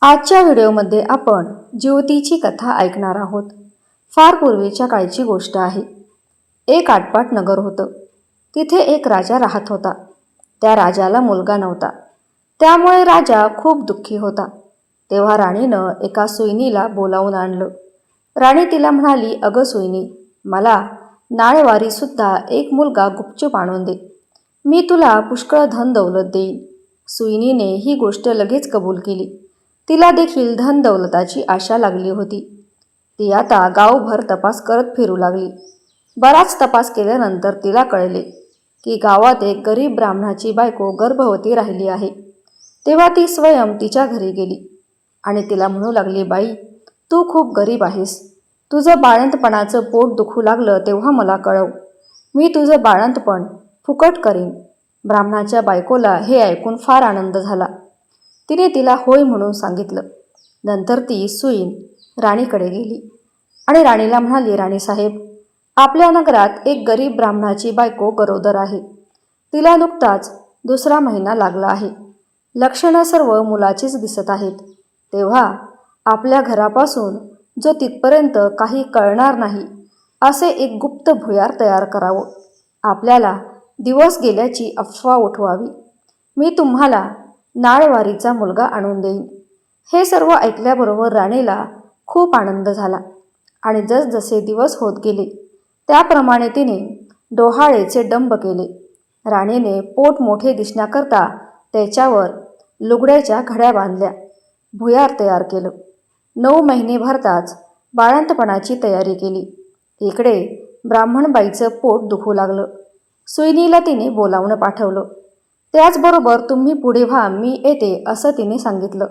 आजच्या व्हिडिओमध्ये आपण ज्योतीची कथा ऐकणार आहोत. फार पूर्वीच्या काळची गोष्ट आहे. एक आटपाट नगर होतं. तिथे एक राजा राहत होता. त्या राजाला मुलगा नव्हता. त्यामुळे राजा खूप दुःखी होता. तेव्हा राणीनं एका सुईणीला बोलावून आणलं. राणी तिला म्हणाली, अगं सुईणी, मला नाळेवारीसुद्धा एक मुलगा गुपचूप आणून दे. मी तुला पुष्कळ धन दौलत देईन. सुईणीने ही गोष्ट लगेच कबूल केली. तिला देखील धन दौलताची आशा लागली होती. ती आता गावभर तपास करत फिरू लागली. बराच तपास केल्यानंतर तिला कळले की गावात एक गरीब ब्राह्मणाची बायको गर्भवती राहिली आहे. तेव्हा ती स्वयं तिच्या घरी गेली आणि तिला म्हणू लागली, बाई, तू खूप गरीब आहेस. तुझं बाळंतपणाचं पोट दुखू लागलं तेव्हा मला कळव. मी तुझं बाळंतपण फुकट करीन. ब्राह्मणाच्या बायकोला हे ऐकून फार आनंद झाला. तिने तिला होय म्हणून सांगितलं. नंतर ती सुईण राणीकडे गेली आणि राणीला म्हणाली, राणीसाहेब, आपल्या नगरात एक गरीब ब्राह्मणाची बायको गरोदर आहे. तिला नुकताच 2रा महिना लागला आहे. लक्षणं सर्व मुलाचीच दिसत आहेत. तेव्हा आपल्या घरापासून जो तिथपर्यंत काही कळणार नाही असे एक गुप्त भुयार तयार करावं. आपल्याला दिवस गेल्याची अफवा उठवावी. मी तुम्हाला नाळेवारीचा मुलगा आणून देईन. हे सर्व ऐकल्याबरोबर राणीला खूप आनंद झाला आणि जसजसे दिवस होत गेले त्याप्रमाणे तिने डोहाळेचे डंब केले. राणीने पोट मोठे दिसण्याकरता त्याच्यावर लुगड्याच्या घड्या बांधल्या. भुयार तयार केलं. 9 महिने भरताच बाळंतपणाची तयारी केली. इकडे ब्राह्मणबाईचं पोट दुखू लागलं. सुईणीला तिने बोलावणं पाठवलं. त्याचबरोबर तुम्ही पुढे व्हा, मी येते असं तिने सांगितलं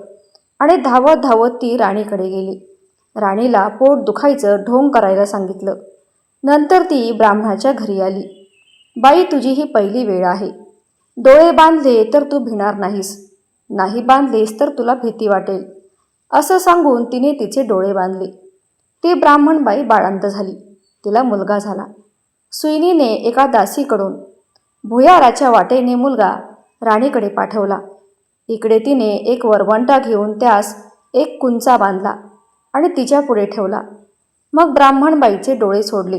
आणि धावत धावत ती राणीकडे गेली. राणीला पोट दुखायचं ढोंग करायला सांगितलं. नंतर ती ब्राह्मणाच्या घरी आली. बाई, तुझी ही पहिली वेळ आहे. डोळे बांधले तर तू भिणार नाहीस. नाही बांधलेस तर तुला भीती वाटेल असं सांगून तिने तिचे डोळे बांधले. ती ब्राह्मणबाई बाळंत झाली. तिला मुलगा झाला. सुईणीने एका दासीकडून भुयाराच्या वाटेने मुलगा राणीकडे पाठवला. इकडे तिने एक वरवंटा घेऊन त्यास एक कुंचा बांधला आणि तिच्या पुढे ठेवला. मग ब्राह्मणबाईचे डोळे सोडले.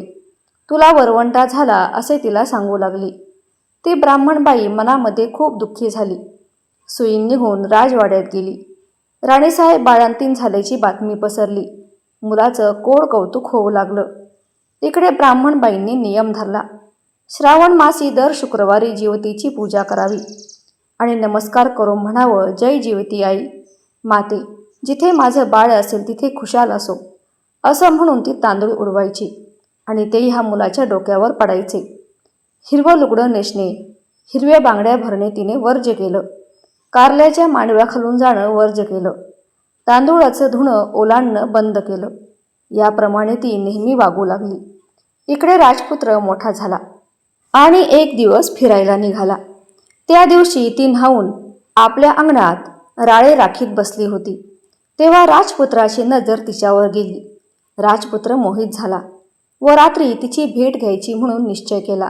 तुला वरवंटा झाला असे तिला सांगू लागली. ती ब्राह्मणबाई मनामध्ये खूप दुःखी झाली. सुईण निघून राजवाड्यात गेली. राणीसाहेब बाळंतीण झाल्याची बातमी पसरली. मुलाचं कोड कौतुक होऊ लागलं. इकडे ब्राह्मणबाईंनी नियम धरला. श्रावण मासी दर शुक्रवारी ज्योतीची पूजा करावी आणि नमस्कार करून म्हणावं, जय ज्योती आई माते, जिथे माझं बाळ असेल तिथे खुशाल असो असं म्हणून ती तांदूळ उडवायची आणि तेही ह्या मुलाच्या डोक्यावर पडायचे. हिरवं लुगडं नेसणे, हिरव्या बांगड्या भरणे तिने वर्ज्य केलं. कारल्याच्या मांडव्याखालून जाणं वर्ज्य केलं. तांदूळाचं धुणं ओलांडणं बंद केलं. याप्रमाणे ती नेहमी वागू लागली. इकडे राजपुत्र मोठा झाला आणि एक दिवस फिरायला निघाला. त्या दिवशी ती न्हाऊन आपल्या अंगणात राळे राखीत बसली होती. तेव्हा राजपुत्राची नजर तिच्यावर गेली. राजपुत्र मोहित झाला व रात्री तिची भेट घ्यायची म्हणून निश्चय केला.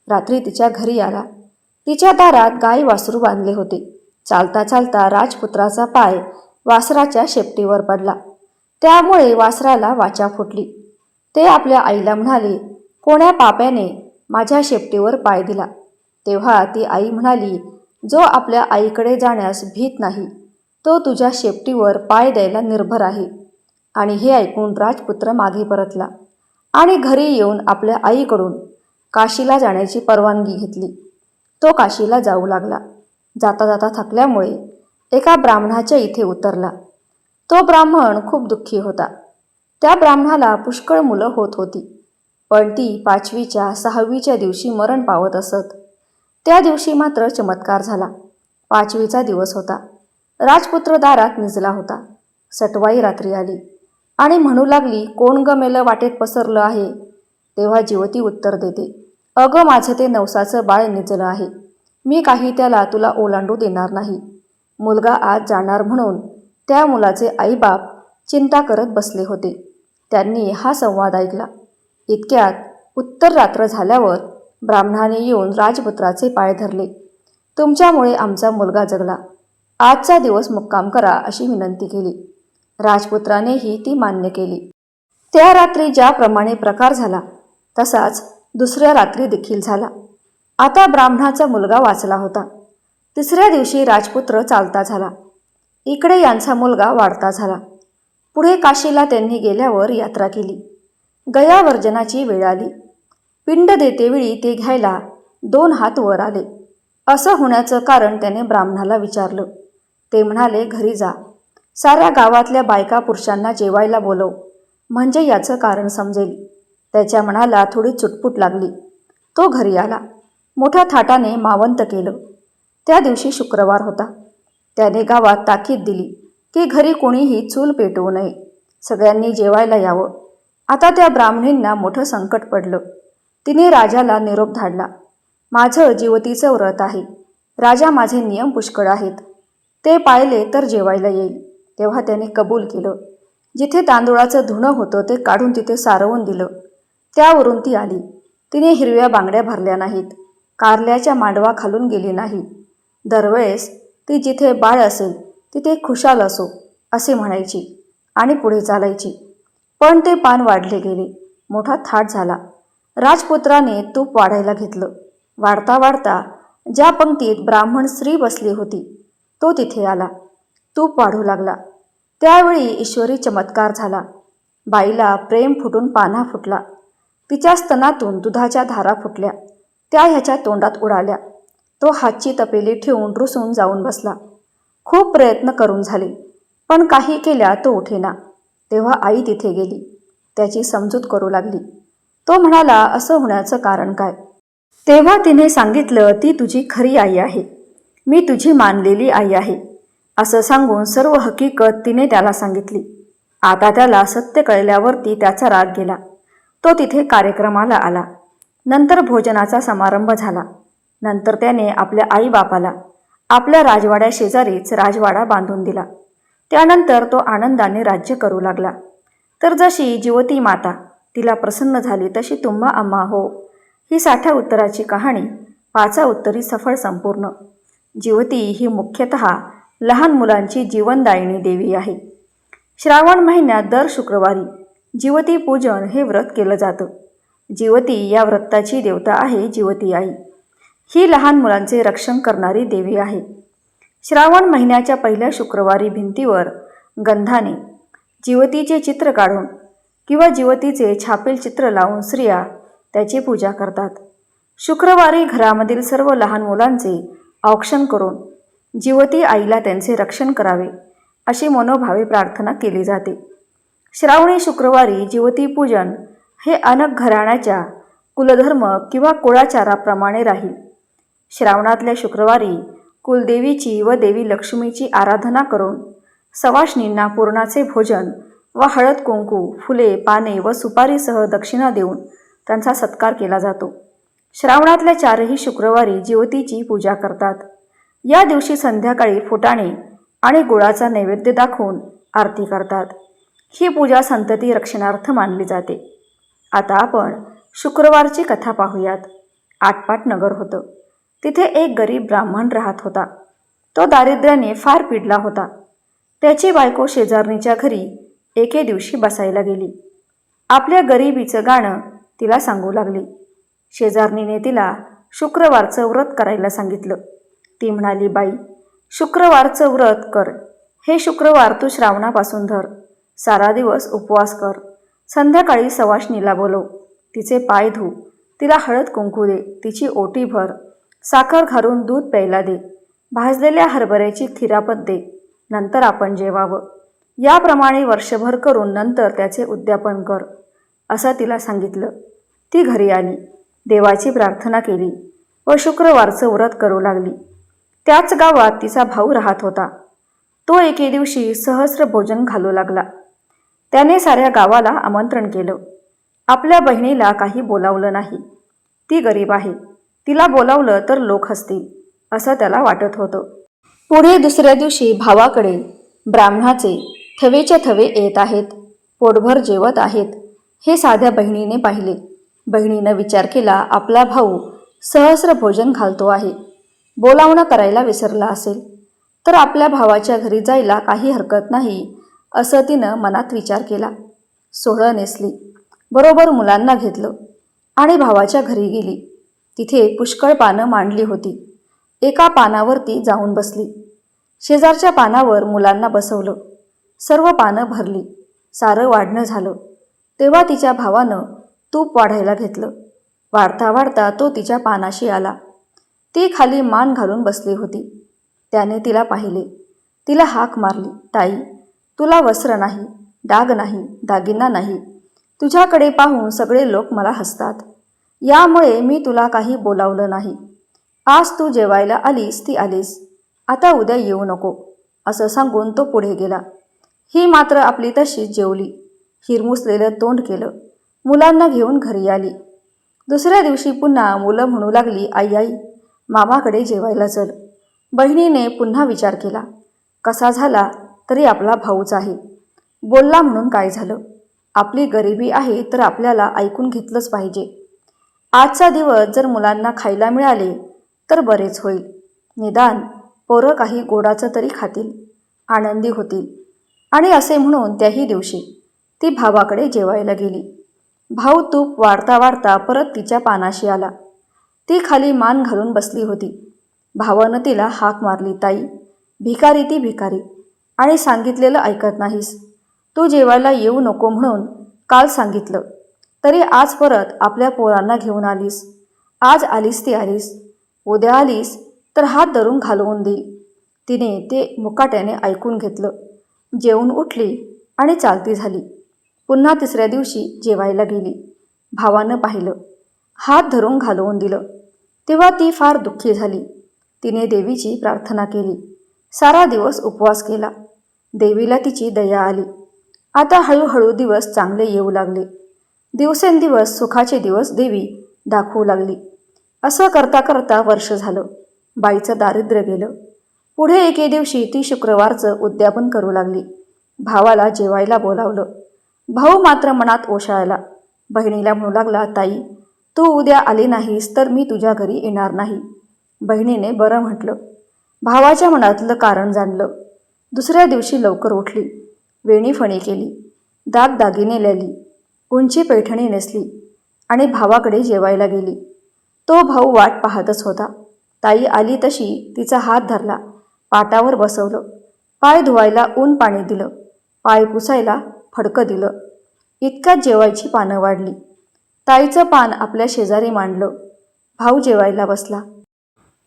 रात्री तिच्या घरी आला. तिच्या दारात गाय वासरू बांधले होते. चालता चालता राजपुत्राचा पाय वासराच्या शेपटीवर पडला. त्यामुळे वासराला वाचा फुटली. ते आपल्या आईला म्हणाले, कोण्या पाप्याने माझ्या शेपटीवर पाय दिला. तेव्हा ती आई म्हणाली, जो आपल्या आईकडे जाण्यास भीत नाही तो तुझ्या शेपटीवर पाय द्यायला निर्भर आहे. आणि हे ऐकून राजपुत्र मागे परतला आणि घरी येऊन आपल्या आईकडून काशीला जाण्याची परवानगी घेतली. तो काशीला जाऊ लागला. जाता जाता थकल्यामुळे एका ब्राह्मणाच्या इथे उतरला. तो ब्राह्मण खूप दुःखी होता. त्या ब्राह्मणाला पुष्कळ मुलं होत होती, पण ती 5वीच्या 6वीच्या दिवशी मरण पावत असत. त्या दिवशी मात्र चमत्कार झाला. 5वीचा दिवस होता. राजपुत्र दारात निजला होता. सटवाई रात्री आली आणि म्हणू लागली, कोण ग मेलं वाटेत पसरलं आहे. तेव्हा ज्योती उत्तर देते, अगं माझं ते नवसाचं बाळ निजलं आहे. मी काही त्याला तुला ओलांडू देणार नाही. मुलगा आज जाणार म्हणून त्या मुलाचे आईबाप चिंता करत बसले होते. त्यांनी हा संवाद ऐकला. इतक्यात उत्तर रात्र झाल्यावर ब्राह्मणाने येऊन राजपुत्राचे पाय धरले. तुमच्यामुळे आमचा मुलगा जगला. आजचा दिवस मुक्काम करा अशी विनंती केली. राजपुत्रानेही ती मान्य केली. त्या रात्री ज्याप्रमाणे प्रकार झाला तसाच दुसऱ्या रात्री देखील झाला. आता ब्राह्मणाचा मुलगा वाचला होता. तिसऱ्या दिवशी राजपुत्र चालता झाला. इकडे यांचा मुलगा वाढता झाला. पुढे काशीला त्यांनी गेल्यावर यात्रा केली. गयावर्जनाची वेळ आली. पिंड देतेवेळी ते घ्यायला 2 हात वर आले. असं होण्याचं कारण त्याने ब्राह्मणाला विचारलं. ते म्हणाले, घरी जा, साऱ्या गावातल्या बायका पुरुषांना जेवायला बोलव, म्हणजे याचं कारण समजेल. त्याच्या मनाला थोडी चुटपुट लागली. तो घरी आला. मोठ्या थाटाने मावंत केलं. त्या दिवशी शुक्रवार होता. त्याने गावात ताकीद दिली की घरी कोणीही चूल पेटवू नये, सगळ्यांनी जेवायला यावं. आता त्या ब्राह्मणींना मोठं संकट पडलं. तिने राजाला निरोप धाडला. माझं जीवतीचं व्रत आहे. राजा, माझे नियम पुष्कळ आहेत. ते पाळले तर जेवायला येईल. तेव्हा त्याने कबूल केलं. जिथे तांदूळाचं धुणं होतं ते काढून तिथे सारवून दिलं. त्यावरून ती आली. तिने हिरव्या बांगड्या भरल्या नाहीत. कारल्याच्या मांडवा खालून गेली नाही. दरवेळेस ती जिथे बाळ असेल तिथे खुशाल असो असे म्हणायची आणि पुढे चालायची. पण ते पान वाढले गेले. मोठा थाट झाला. राजपुत्राने तूप वाढायला घेतलं. वाढता वाढता ज्या पंक्तीत ब्राह्मण स्त्री बसली होती तो तिथे आला. तूप वाढू लागला. त्यावेळी ईश्वरी चमत्कार झाला. बाईला प्रेम फुटून पान्हा फुटला. तिच्या स्तनातून दुधाच्या धारा फुटल्या. त्या ह्याच्या तोंडात उडाल्या. तो हातची तपेली ठेवून रुसून जाऊन बसला. खूप प्रयत्न करून झाले, पण काही केल्या तो उठेना. तेव्हा आई तिथे गेली. त्याची समजूत करू लागली. तो म्हणाला, असं होण्याचं कारण काय? तेव्हा तिने सांगितलं, ती तुझी खरी आई आहे. मी तुझी मानलेली आई आहे. असं सांगून सर्व हकीकत तिने त्याला सांगितली. आता त्याला सत्य कळल्यावरती त्याचा राग गेला. तो तिथे कार्यक्रमाला आला. नंतर भोजनाचा समारंभ झाला. नंतर त्याने आपल्या आईबापाला आपल्या राजवाड्या शेजारीच राजवाडा बांधून दिला. त्यानंतर तो आनंदाने राज्य करू लागला. तर जशी जिवती माता तिला प्रसन्न झाली तशी तुम्हा आम्हा हो, ही 60 उत्तराची कहाणी 5 उत्तरी सफळ संपूर्ण. जिवती ही मुख्यतः लहान मुलांची जीवनदायिनी देवी आहे. श्रावण महिन्यात दर शुक्रवारी जिवती पूजन हे व्रत केलं जातं. जिवती या व्रताची देवता आहे जिवती आई. ही लहान मुलांचे रक्षण करणारी देवी आहे. श्रावण महिन्याच्या पहिल्या शुक्रवारी भिंतीवर गंधाने जिवतीचे चित्र काढून किंवा जिवतीचे छापील चित्र लावून स्त्रिया त्याची पूजा करतात. शुक्रवारी घरामधील सर्व लहान मुलांचे औक्षण करून जिवती आईला त्यांचे रक्षण करावे अशी मनोभावे प्रार्थना केली जाते. श्रावणी शुक्रवारी जिवती पूजन हे अनेक घराण्याच्या कुलधर्म किंवा कुळाचाराप्रमाणे राहील. श्रावणातल्या शुक्रवारी कुलदेवीची व देवी लक्ष्मीची आराधना करून सवाष्णींना पुरणाचे भोजन व हळद कुंकू, फुले, पाने व सुपारीसह दक्षिणा देऊन त्यांचा सत्कार केला जातो. श्रावणातल्या 4ही शुक्रवारी जिवतीची पूजा करतात. या दिवशी संध्याकाळी फुटाणे आणि गुळाचा नैवेद्य दाखवून आरती करतात. ही पूजा संतती रक्षणार्थ मानली जाते. आता आपण शुक्रवारची कथा पाहूयात. आटपाट नगर होतं. तिथे एक गरीब ब्राह्मण राहत होता. तो दारिद्र्याने फार पिडला होता. त्याची बायको शेजारणीच्या घरी एके दिवशी बसायला गेली. आपल्या गरिबीचं गाणं तिला सांगू लागली. शेजारणीने तिला शुक्रवारचं व्रत करायला सांगितलं. ती म्हणाली, बाई, शुक्रवारचं व्रत कर. हे शुक्रवार तू श्रावणापासून धर. सारा दिवस उपवास कर. संध्याकाळी सवाष्णीला बोलव. तिचे पाय धु. तिला हळद कुंकू दे. तिची ओटी भर. साखर घालून दूध प्यायला दे. भाजलेल्या हरभऱ्याची खिरापत दे. नंतर आपण जेवावं. याप्रमाणे वर्षभर करून नंतर त्याचे उद्यापन कर, असं तिला सांगितलं. ती घरी आली. देवाची प्रार्थना केली व शुक्रवारचं व्रत करू लागली. त्याच गावात तिचा भाऊ राहत होता. तो एके दिवशी सहस्र भोजन घालू लागला. त्याने साऱ्या गावाला आमंत्रण केलं. आपल्या बहिणीला काही बोलावलं नाही. ती गरीब आहे. तिला बोलावलं तर लोक हसतील असं त्याला वाटत होतं. पुढे दुसऱ्या दिवशी भावाकडे ब्राह्मणाचे थवेच्या थवे येत आहेत. पोटभर जेवत आहेत. हे साध्या बहिणीने पाहिले. बहिणीनं विचार केला, आपला भाऊ सहस्र भोजन घालतो आहे. बोलावणं करायला विसरला असेल. तर आपल्या भावाच्या घरी जायला काही हरकत नाही असं तिनं मनात विचार केला. सोहळं नेसली, बरोबर मुलांना घेतलं आणि भावाच्या घरी गेली. तिथे पुष्कळ पानं मांडली होती. एका पानावरती जाऊन बसली. शेजारच्या पानावर मुलांना बसवलं. सर्व पानं भरली. सारं वाढणं झालं. तेव्हा तिच्या भावानं तूप वाढायला घेतलं. वाढता वाढता तो तिच्या पानाशी आला. ती खाली मान घालून बसली होती. त्याने तिला पाहिले. तिला हाक मारली, ताई, तुला वस्त्र नाही, डाग नाही, दागिना नाही. तुझ्याकडे पाहून सगळे लोक मला हसतात. यामुळे मी तुला काही बोलावलं नाही. आज तू जेवायला आलीस ती आलीस. आता उद्या येऊ नको असं सांगून तो पुढे गेला. ही मात्र आपली तशीच जेवली. हिरमुसलेलं तोंड केलं. मुलांना घेऊन घरी आली. दुसऱ्या दिवशी पुन्हा मुलं म्हणू लागली, आई आई, मामाकडे जेवायला चल. बहिणीने पुन्हा विचार केला. कसा झाला तरी आपला भाऊच आहे. बोलला म्हणून काय झालं? आपली गरिबी आहे तर आपल्याला ऐकून घेतलंच पाहिजे. आजचा दिवस जर मुलांना खायला मिळाले तर बरेच होईल. निदान पोरं काही गोडाचं तरी खातील, आनंदी होतील. आणि असे म्हणून त्याही दिवशी ती भावाकडे जेवायला गेली. भाऊ तूप वाढता वाढता परत तिच्या पानाशी आला. ती खाली मान घालून बसली होती. भावानं तिला हाक मारली, ताई, भिकारी ती भिकारी, आणि सांगितलेलं ऐकत नाहीस. तू जेवायला येऊ नको म्हणून काल सांगितलं, तरी आज परत आपल्या पोरांना घेऊन आलीस. आज आलीस ती आलीस, उद्या आलीस तर हात धरून घालवून देईल. तिने ते मुकाट्याने ऐकून घेतलं. जेवून उठली आणि चालती झाली. पुन्हा तिसऱ्या दिवशी जेवायला गेली. भावानं पाहिलं, हात धरून घालवून दिलं. तेव्हा ती फार दुःखी झाली. तिने देवीची प्रार्थना केली. सारा दिवस उपवास केला. देवीला तिची दया आली. आता हळूहळू दिवस चांगले येऊ लागले. दिवसेंदिवस सुखाचे दिवस देवी दाखवू लागली. असं करता करता वर्ष झालं. बाईचं दारिद्र्य गेलं. पुढे एके दिवशी ती शुक्रवारचं उद्यापन करू लागली. भावाला जेवायला बोलावलं. भाऊ मात्र मनात ओशाळला. बहिणीला म्हणू लागला, ताई, तू उद्या आली नाहीस तर मी तुझ्या घरी येणार नाही. बहिणीने बरं म्हटलं. भावाच्या मनातलं कारण जाणलं. दुसऱ्या दिवशी लवकर उठली. वेणीफणी केली, दागदागिने लावली, उंची पैठणी नेसली आणि भावाकडे जेवायला गेली. तो भाऊ वाट पाहतच होता. ताई आली तशी तिचा हात धरला, पाटावर बसवलं, पाय धुवायला ऊन पाणी दिलं, पाय पुसायला फडकं दिलं. इतक्यात जेवायची पानं वाढली. ताईचं पान आपल्या शेजारी मांडलं. भाऊ जेवायला बसला.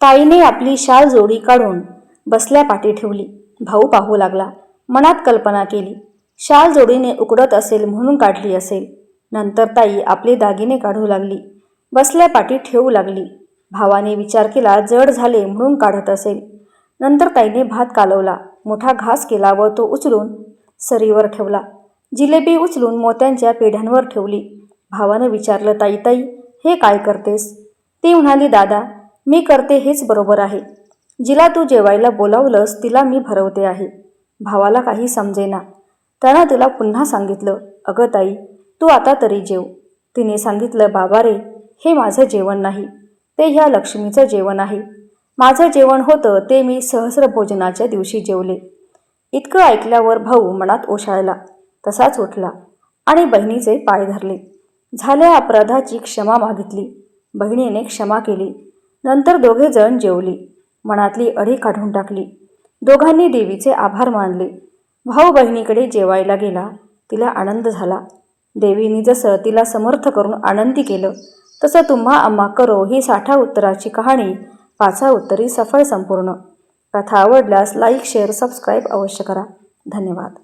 ताईने आपली शाल जोडी काढून बसल्या पाठी ठेवली. भाऊ पाहू लागला. मनात कल्पना केली, शाल जोडीने उकडत असेल म्हणून काढली असेल. नंतर ताई आपले दागिने काढू लागली. बसल्या पाठी ठेवू लागली. भावाने विचार केला, जड झाले म्हणून काढत असेल. नंतर ताईने भात कालवला, मोठा घास केला व तो उचलून सरीवर ठेवला. जिलेबी उचलून मोत्यांच्या पेढ्यांवर ठेवली. भावानं विचारलं, ताई ताई, हे काय करतेस? ती म्हणाली, दादा, मी करते हेच बरोबर आहे. जिला तू जेवायला बोलावलंस तिला मी भरवते आहे. भावाला काही समजेना. त्यानं तिला पुन्हा सांगितलं, अगं ताई, तू आता तरी जेव. तिने सांगितलं, बाबा रे, हे माझं जेवण नाही, ते ह्या लक्ष्मीचं जेवण आहे. माझं जेवण होतं ते मी सहस्रभोजनाच्या दिवशी जेवले. इतकं ऐकल्यावर भाऊ मनात ओशाळला. तसाच उठला आणि बहिणीचे पाय धरले. झाल्या अपराधाची क्षमा मागितली. बहिणीने क्षमा केली. नंतर दोघेजण जेवली. मनातली अढी काढून टाकली. दोघांनी देवीचे आभार मानले. भाऊ बहिणीकडे जेवायला गेला. तिला आनंद झाला. देवीने जसं तिला समर्थ करून आनंदी केलं तसं तुम्हा आम्हा करो ही 60 उत्तराची कहाणी 5 उत्तरी सफळ संपूर्ण. कथा आवडल्यास लाईक, शेअर, सबस्क्राईब अवश्य करा. धन्यवाद.